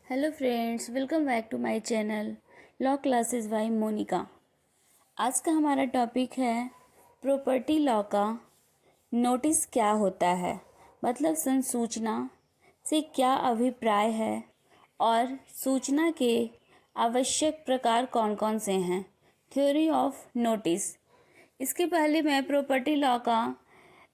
Hello friends, welcome back to my channel law classes by Monica. आज का हमारा topic है प्रॉपर्टी लॉ का नोटिस क्या होता है, मतलब संसूचना से क्या अभिप्राय है और सूचना के आवश्यक प्रकार कौन कौन से हैं। Theory of notice. इसके पहले मैं प्रॉपर्टी लॉ का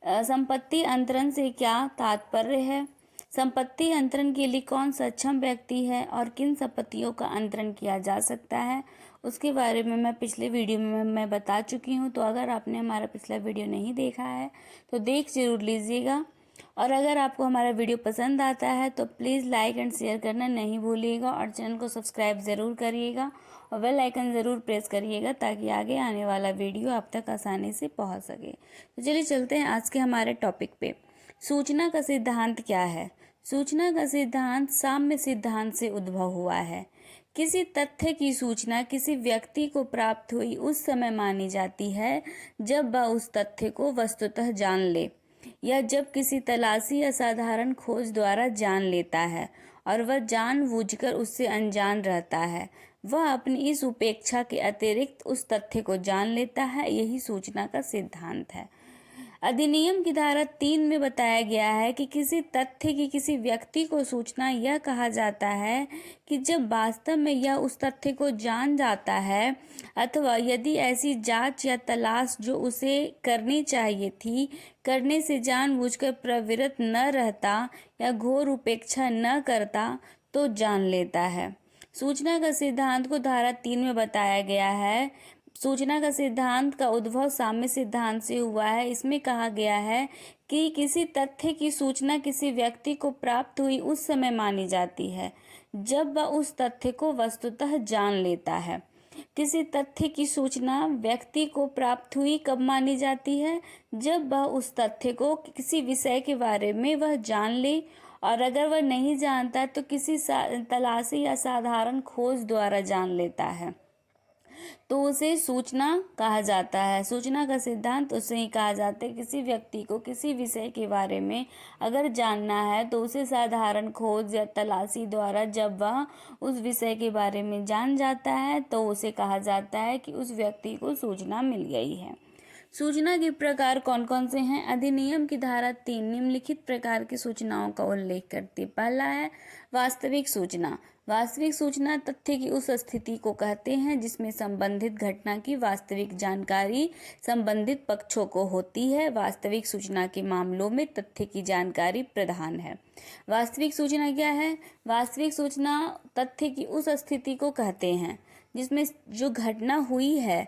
संपत्ति अंतरण से क्या तात्पर्य है, संपत्ति अंतरण के लिए कौन सक्षम व्यक्ति है और किन संपत्तियों का अंतरण किया जा सकता है, उसके बारे में मैं पिछले वीडियो में मैं बता चुकी हूँ। तो अगर आपने हमारा पिछला वीडियो नहीं देखा है तो देख जरूर लीजिएगा। और अगर आपको हमारा वीडियो पसंद आता है तो प्लीज़ लाइक एंड शेयर करना नहीं भूलिएगा और चैनल को सब्सक्राइब ज़रूर करिएगा और बेल आइकन ज़रूर प्रेस करिएगा ताकि आगे आने वाला वीडियो आप तक आसानी से पहुंच सके। तो चलिए चलते हैं आज के हमारे टॉपिक पे। सूचना का सिद्धांत क्या है। सूचना का सिद्धांत साम्य सिद्धांत से उद्भव हुआ है। किसी तथ्य की सूचना किसी व्यक्ति को प्राप्त हुई उस समय मानी जाती है जब वह उस तथ्य को वस्तुतः जान ले, या जब किसी तलाशी या साधारण खोज द्वारा जान लेता है और वह जानबूझकर उससे अनजान रहता है। वह अपनी इस उपेक्षा के अतिरिक्त उस तथ्य को जान लेता है। यही सूचना का सिद्धांत है। अधिनियम की धारा 3 में बताया गया है कि किसी तथ्य की किसी व्यक्ति को सूचना यह कहा जाता है कि जब वास्तव में यह उस तथ्य को जान जाता है, अथवा यदि ऐसी जांच या तलाश जो उसे करनी चाहिए थी करने से जानबूझकर प्रवृत्त न रहता या घोर उपेक्षा न करता तो जान लेता है। सूचना का सिद्धांत को धारा 3 में बताया गया है। सूचना का सिद्धांत का उद्भव साम्य सिद्धांत से हुआ है। इसमें कहा गया है कि किसी तथ्य की सूचना किसी व्यक्ति को प्राप्त हुई उस समय मानी जाती है जब वह उस तथ्य को वस्तुतः जान लेता है। किसी तथ्य की सूचना व्यक्ति को प्राप्त हुई कब मानी जाती है, जब वह उस तथ्य को किसी विषय के बारे में वह जान ले, और अगर वह नहीं जानता तो किसी तलाशी या साधारण खोज द्वारा जान लेता है तो उसे सूचना कहा जाता है। सूचना का सिद्धांत उसे ही कहा जाता है। किसी व्यक्ति को किसी विषय के बारे में अगर जानना है तो उसे साधारण खोज या तलाशी द्वारा जब वह उस विषय के बारे में जान जाता है तो उसे कहा जाता है कि उस व्यक्ति को सूचना मिल गई है। सूचना के प्रकार कौन कौन से हैं। अधिनियम की धारा 3 निम्नलिखित प्रकार की सूचनाओं का उल्लेख करती है। पहला है वास्तविक सूचना। वास्तविक सूचना तथ्य की उस स्थिति को कहते हैं जिसमें संबंधित घटना की वास्तविक जानकारी संबंधित पक्षों को होती है। वास्तविक सूचना के मामलों में तथ्य की जानकारी प्रधान है। वास्तविक सूचना क्या है। वास्तविक सूचना तथ्य की उस स्थिति को कहते हैं जिसमें जो घटना हुई है,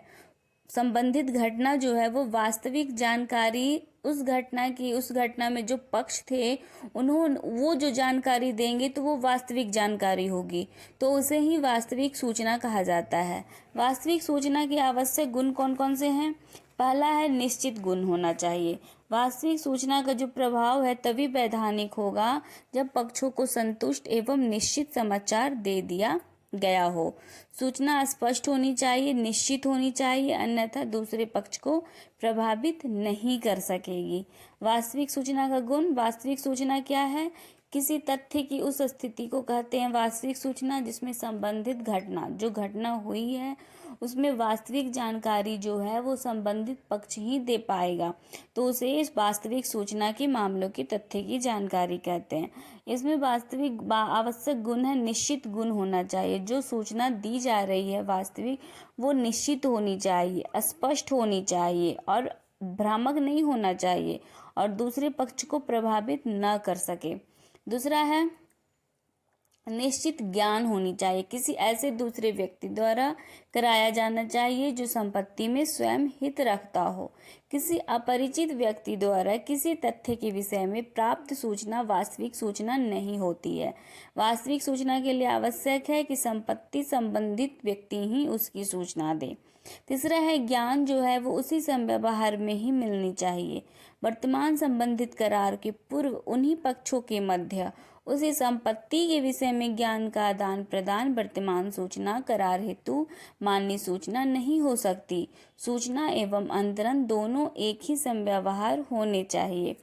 संबंधित घटना जो है वो वास्तविक जानकारी उस घटना में जो पक्ष थे वो जो जानकारी देंगे तो वो वास्तविक जानकारी होगी, तो उसे ही वास्तविक सूचना कहा जाता है। वास्तविक सूचना के आवश्यक गुण कौन कौन से हैं। पहला है निश्चित गुण होना चाहिए। वास्तविक सूचना का जो प्रभाव है तभी वैधानिक होगा जब पक्षों को संतुष्ट एवं निश्चित समाचार दे दिया गया हो। सूचना स्पष्ट होनी चाहिए, निश्चित होनी चाहिए, अन्यथा दूसरे पक्ष को प्रभावित नहीं कर सकेगी। वास्तविक सूचना का गुण। वास्तविक सूचना क्या है। किसी तथ्य की उस स्थिति को कहते हैं वास्तविक सूचना जिसमें संबंधित घटना जो घटना हुई है उसमें वास्तविक जानकारी जो है वो संबंधित पक्ष ही दे पाएगा, तो उसे इस वास्तविक सूचना के मामलों की तथ्य की जानकारी कहते हैं। इसमें वास्तविक आवश्यक गुण है निश्चित गुण होना चाहिए। जो सूचना दी जा रही है वास्तविक वो निश्चित होनी चाहिए, स्पष्ट होनी चाहिए और भ्रामक नहीं होना चाहिए और दूसरे पक्ष को प्रभावित न कर सके। दूसरा है निश्चित ज्ञान होनी चाहिए। किसी ऐसे दूसरे व्यक्ति द्वारा कराया जाना चाहिए जो संपत्ति में स्वयं हित रखता हो। किसी अपरिचित व्यक्ति द्वारा किसी तथ्य के विषय में प्राप्त सूचना वास्तविक सूचना नहीं होती है। वास्तविक सूचना के लिए आवश्यक है कि संपत्ति संबंधित व्यक्ति ही उसकी सूचना दे। तीसरा है ज्ञान जो है वो उसी संव्यवहार में ही मिलनी चाहिए। वर्तमान संबंधित करार के पूर्व उन्हीं पक्षों के मध्य उसी संपत्ति के विषय में ज्ञान का आदान प्रदान वर्तमान सूचना करार हेतु मान्य सूचना नहीं हो सकती। सूचना एवं अंतरण दोनों एक ही संव्यवहार होने चाहिए।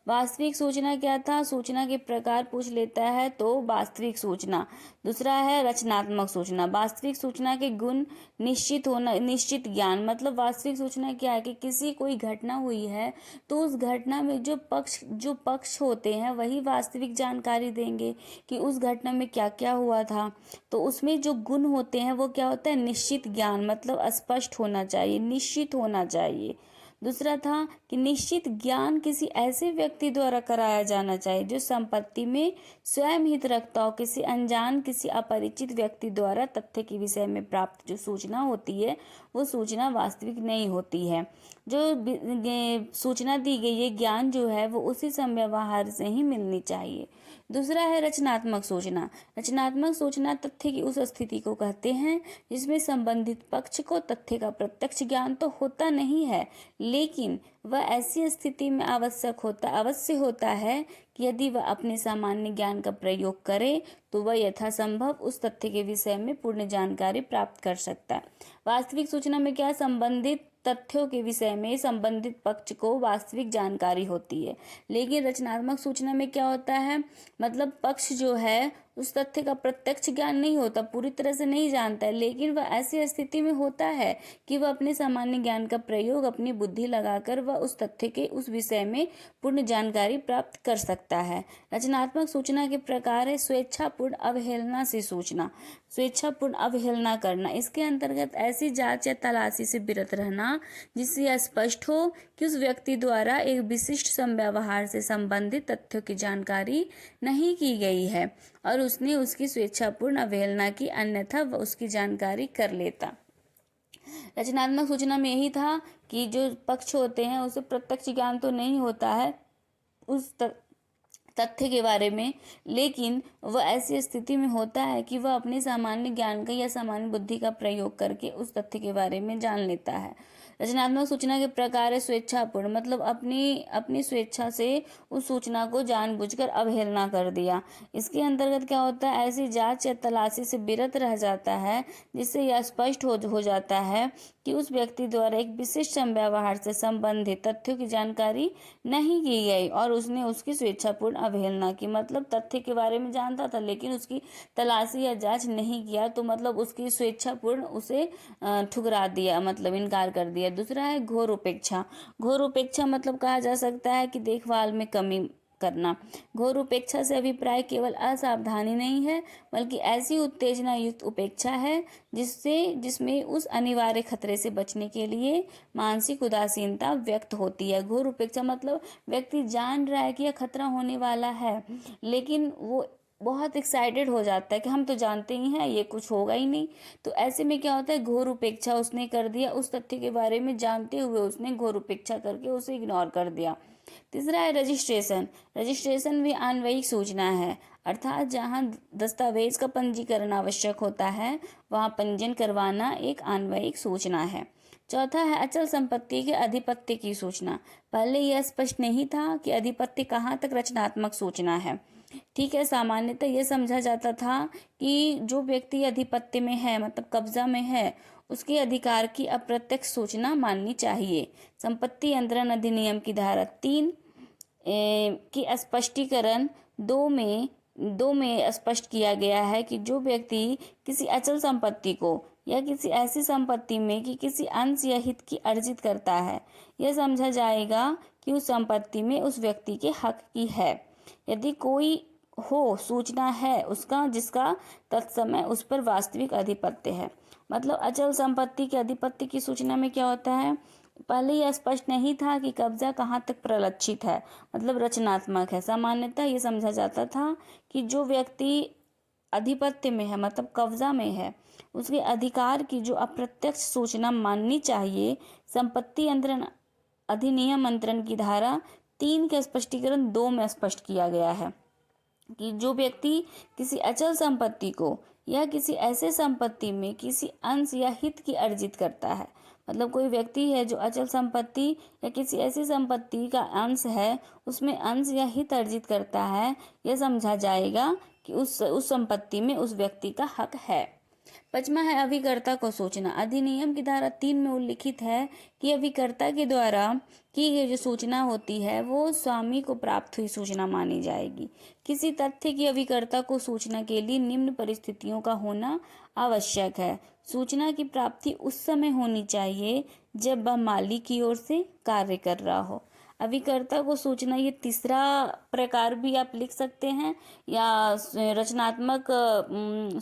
वास्तविक सूचना क्या था? सूचना के प्रकार पूछ लेता है तो वास्तविक सूचना। दूसरा है रचनात्मक सूचना। वास्तविक सूचना के गुण निश्चित होना, निश्चित ज्ञान। मतलब वास्तविक सूचना क्या है कि किसी कोई घटना हुई है तो उस घटना में जो पक्ष होते हैं वही वास्तविक जानकारी देंगे कि उस घटना में क्या क्या हुआ था। तो उसमें जो गुण होते हैं वो क्या होता है? निश्चित ज्ञान, मतलब स्पष्ट होना चाहिए, निश्चित होना चाहिए। दूसरा था कि निश्चित ज्ञान किसी ऐसे व्यक्ति द्वारा कराया जाना चाहिए जो संपत्ति में स्वयं हित रखता हो। किसी अनजान, किसी अपरिचित व्यक्ति द्वारा तथ्य के विषय में प्राप्त जो सूचना होती है वो सूचना वास्तविक नहीं होती है। जो ये सूचना दी गई है, ज्ञान जो है वो उसी संव्यवहार से ही मिलनी चाहिए। दूसरा है रचनात्मक सूचना। रचनात्मक सूचना तथ्य की उस स्थिति को कहते हैं जिसमें संबंधित पक्ष को तथ्य का प्रत्यक्ष ज्ञान तो होता नहीं है, लेकिन वह ऐसी स्थिति में अवश्य होता है कि यदि वह अपने सामान्य ज्ञान का प्रयोग करे तो वह यथासंभव उस तथ्य के विषय में पूर्ण जानकारी प्राप्त कर सकता है। वास्तविक सूचना में क्या? संबंधित तथ्यों के विषय में संबंधित पक्ष को वास्तविक जानकारी होती है, लेकिन रचनात्मक सूचना में क्या होता है? मतलब पक्ष जो है उस तथ्य का प्रत्यक्ष ज्ञान नहीं होता, पूरी तरह से नहीं जानता है, लेकिन वह ऐसी स्थिति में होता है कि वह अपने सामान्य ज्ञान का प्रयोग, अपनी बुद्धि लगाकर वह उस तथ्य के उस विषय में पूर्ण जानकारी प्राप्त कर सकता है। रचनात्मक सूचना के प्रकार है स्वेच्छापूर्ण अवहेलना से सूचना। स्वेच्छापूर्ण अवहेलना करना, इसके अंतर्गत ऐसी जांच या तलाशी से विरत रहना जिससे यह स्पष्ट हो कि उस व्यक्ति द्वारा एक विशिष्ट संव्यवहार से संबंधित तथ्यों की जानकारी नहीं की गई है और उसने उसकी स्वेच्छापूर्ण अवहेलना की, अन्यथा वह उसकी जानकारी कर लेता। रचनात्मक सूचना में यही था कि जो पक्ष होते हैं उसे प्रत्यक्ष ज्ञान तो नहीं होता है उस तथ्य के बारे में, लेकिन वह ऐसी स्थिति में होता है कि वह अपने सामान्य ज्ञान का या सामान्य बुद्धि का प्रयोग करके उस तथ्य के बारे में जान लेता है। रचनात्मक सूचना के प्रकार है स्वेच्छापूर्ण, मतलब अपनी स्वेच्छा से उस सूचना को जानबूझकर अवहेलना कर दिया। इसके अंतर्गत क्या होता है? ऐसी जांच या तलाशी से विरत रह जाता है जिससे यह स्पष्ट हो जाता है कि उस व्यक्ति द्वारा एक विशिष्ट संव्यवहार से संबंधित तथ्यों की जानकारी नहीं की गई और उसने उसकी स्वेच्छापूर्ण अवहेलना की। मतलब तथ्य के बारे में जानता था लेकिन उसकी तलाशी या जांच नहीं किया, तो मतलब उसकी स्वेच्छापूर्ण उसे ठुकरा दिया, मतलब इनकार कर दिया। दूसरा है घोर उपेक्षा। घोर उपेक्षा मतलब कहा जा सकता है कि देखभाल में कमी करना। घोर उपेक्षा से अभिप्राय केवल असावधानी नहीं है बल्कि ऐसी उत्तेजना युक्त उपेक्षा है जिसमें उस अनिवार्य खतरे से बचने के लिए मानसिक उदासीनता व्यक्त होती है। घोर उपेक्षा मतलब व्यक्ति जान रहा है कि यह खतरा होने वाला है, लेकिन वो बहुत एक्साइटेड हो जाता है कि हम तो जानते ही हैं ये कुछ होगा ही नहीं। तो ऐसे में क्या होता है? घोर उपेक्षा उसने कर दिया, उस तथ्य के बारे में जानते हुए उसने घोर उपेक्षा करके उसे इग्नोर कर दिया। तीसरा है रजिस्ट्रेशन। रजिस्ट्रेशन भी अन्वयिक सूचना है, अर्थात जहां दस्तावेज का पंजीकरण आवश्यक होता है वहां पंजीयन करवाना एक अन्वयिक सूचना है। चौथा है अचल संपत्ति के अधिपत्य की सूचना। पहले यह स्पष्ट नहीं था कि अधिपत्य कहाँ तक रचनात्मक सूचना है। ठीक है, सामान्यतः यह समझा जाता था कि जो व्यक्ति अधिपत्य में है, मतलब कब्जा में है, उसके अधिकार की अप्रत्यक्ष सूचना माननी चाहिए। संपत्ति अंतरण अधिनियम की धारा 3 की स्पष्टीकरण 2 में स्पष्ट किया गया है कि जो व्यक्ति किसी अचल संपत्ति को या किसी ऐसी संपत्ति में कि किसी अंश या हित की अर्जित करता है, यह समझा जाएगा कि उस संपत्ति में उस व्यक्ति के हक की है। यदि कोई हो सूचना है उसका जिसका तत्समय उस पर वास्तविक अधिपत्य है। मतलब अचल संपत्ति के अधिपत्य की सूचना में क्या होता है? पहले यह स्पष्ट नहीं था कि कब्जा कहाँ तक प्रलक्षित है, मतलब रचनात्मक है। सामान्यतः यह समझा जाता था कि जो व्यक्ति अधिपत्य में है, मतलब कब्जा में है, उसके अधिकार की जो अप्रत्यक्ष सूचना माननी चाहिए। संपत्ति अंतरण अधिनियम अंतरण की धारा 3 के स्पष्टीकरण 2 में स्पष्ट किया गया है कि जो व्यक्ति किसी अचल संपत्ति को या किसी ऐसे संपत्ति में किसी अंश या हित की अर्जित करता है, मतलब कोई व्यक्ति है जो अचल संपत्ति या किसी ऐसी संपत्ति का अंश है उसमें अंश या हित अर्जित करता है, यह समझा जाएगा कि उस संपत्ति में उस व्यक्ति का हक है। 5वां है अभिकर्ता को सूचना। अधिनियम की धारा 3 में उल्लिखित है कि अभिकर्ता के द्वारा की गई जो सूचना होती है वो स्वामी को प्राप्त हुई सूचना मानी जाएगी। किसी तथ्य की अभिकर्ता को सूचना के लिए निम्न परिस्थितियों का होना आवश्यक है। सूचना की प्राप्ति उस समय होनी चाहिए जब वह मालिक की ओर से कार्य कर रहा हो। अभिकर्ता को सूचना, ये तीसरा प्रकार भी आप लिख सकते हैं, या रचनात्मक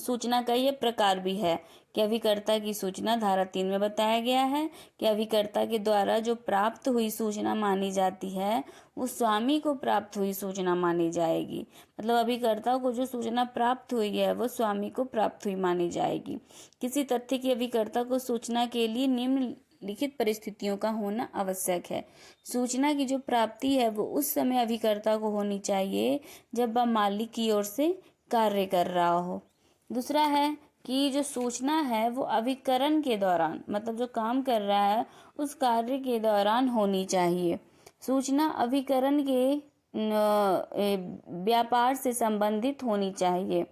सूचना का ये प्रकार भी है कि अभिकर्ता की सूचना धारा 3 में बताया गया है कि अभिकर्ता के द्वारा जो प्राप्त हुई सूचना मानी जाती है वो स्वामी को प्राप्त हुई सूचना मानी जाएगी। मतलब अभिकर्ता को जो सूचना प्राप्त हुई है वो स्वामी को प्राप्त हुई मानी जाएगी। किसी तथ्य की अभिकर्ता को सूचना के लिए निम्न लिखित परिस्थितियों का होना आवश्यक है। सूचना की जो प्राप्ति है वो उस समय अभिकर्ता को होनी चाहिए जब वह मालिक की ओर से कार्य कर रहा हो। दूसरा है कि जो सूचना है वो अभिकरण के दौरान, मतलब जो काम कर रहा है उस कार्य के दौरान होनी चाहिए। सूचना अभिकरण के व्यापार से संबंधित होनी चाहिए।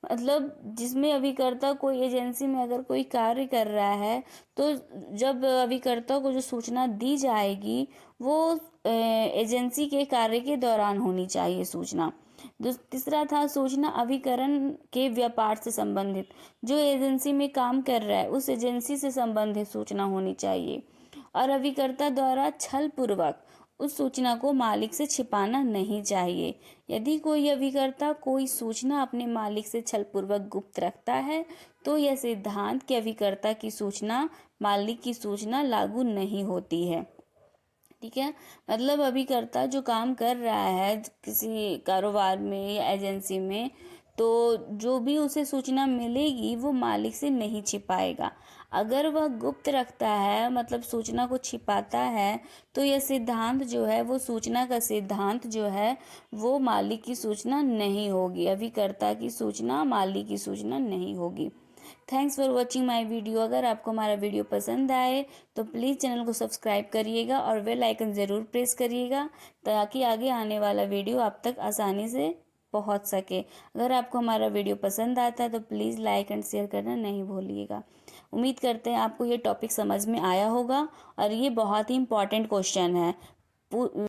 मतलब जिसमें अभिकर्ता कोई एजेंसी में अगर कोई कार्य कर रहा है तो जब अभिकर्ता को जो सूचना दी जाएगी वो एजेंसी के कार्य के दौरान होनी चाहिए सूचना। तीसरा था सूचना अभिकरण के व्यापार से संबंधित, जो एजेंसी में काम कर रहा है उस एजेंसी से संबंधित सूचना होनी चाहिए। और अभिकर्ता द्वारा छल पूर्वक उस सूचना को मालिक से छिपाना नहीं चाहिए। यदि कोई अभिकर्ता कोई सूचना अपने मालिक से छलपूर्वक गुप्त रखता है तो यह सिद्धांत कि अभिकर्ता की सूचना मालिक की सूचना लागू नहीं होती है। ठीक है, मतलब अभिकर्ता जो काम कर रहा है किसी कारोबार में या एजेंसी में, तो जो भी उसे सूचना मिलेगी वो मालिक से नहीं छिपाएगा। अगर वह गुप्त रखता है, मतलब सूचना को छिपाता है, तो यह सिद्धांत जो है वो सूचना का सिद्धांत जो है वो मालिक की सूचना नहीं होगी। अभिकर्ता की सूचना मालिक की सूचना नहीं होगी। Thanks for watching my video. अगर आपको हमारा वीडियो पसंद आए तो प्लीज़ चैनल को सब्सक्राइब करिएगा और बेल आइकन ज़रूर प्रेस करिएगा ताकि आगे आने वाला वीडियो आप तक आसानी से पहुंच सके। अगर आपको हमारा वीडियो पसंद आता है तो प्लीज़ लाइक एंड शेयर करना नहीं भूलिएगा। उम्मीद करते हैं आपको ये टॉपिक समझ में आया होगा और ये बहुत ही इम्पॉर्टेंट क्वेश्चन है।